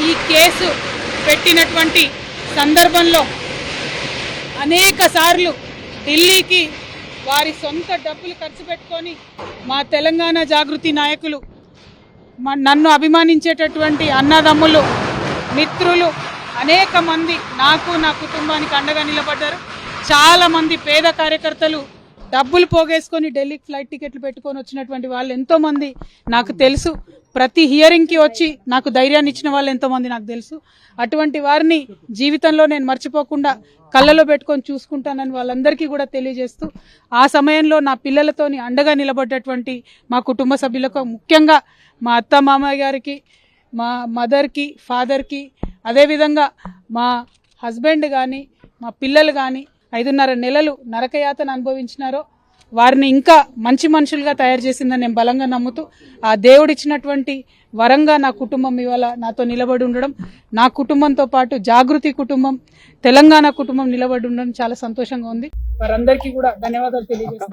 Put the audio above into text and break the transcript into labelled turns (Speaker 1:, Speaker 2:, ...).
Speaker 1: ఈ కేసు పెట్టినటువంటి సందర్భంలో అనేక సార్లు ఢిల్లీకి వారి సొంత డబ్బులు ఖర్చు పెట్టుకొని మా తెలంగాణ జాగృతి నాయకులు, నన్ను అభిమానించేటటువంటి అన్నదమ్ములు, మిత్రులు అనేక మంది నాకు, నా కుటుంబానికి అండగా నిలబడ్డారు. చాలామంది పేద కార్యకర్తలు డబ్బులు పోగేసుకొని ఢిల్లీకి ఫ్లైట్ టికెట్లు పెట్టుకొని వచ్చినటువంటి వాళ్ళు ఎంతోమంది నాకు తెలుసు. ప్రతి హియరింగ్కి వచ్చి నాకు ధైర్యాన్ని ఇచ్చిన వాళ్ళు ఎంతోమంది నాకు తెలుసు. అటువంటి వారిని జీవితంలో నేను మర్చిపోకుండా కళ్ళలో పెట్టుకొని చూసుకుంటానని వాళ్ళందరికీ కూడా తెలియజేస్తూ, ఆ సమయంలో నా పిల్లలతోని అండగా నిలబడ్డటువంటి మా కుటుంబ సభ్యులకు, ముఖ్యంగా మా అత్త మామయ్య గారికి, మా మదర్కి, ఫాదర్కి, అదేవిధంగా మా హస్బెండ్ కానీ మా పిల్లలు కానీ 5.5 నెలలు నరకయాతన అనుభవించినారో వారిని ఇంకా మంచి మనుషులుగా తయారు చేసిందని నేను బలంగా నమ్ముతూ, ఆ దేవుడిచ్చినటువంటి వరంగా నా కుటుంబం ఇవాళ నాతో నిలబడి ఉండడం, నా కుటుంబంతో పాటు జాగృతి కుటుంబం, తెలంగాణ కుటుంబం నిలబడి ఉండడం చాలా సంతోషంగా ఉంది. వారందరికీ కూడా ధన్యవాదాలు తెలియజేస్తాను.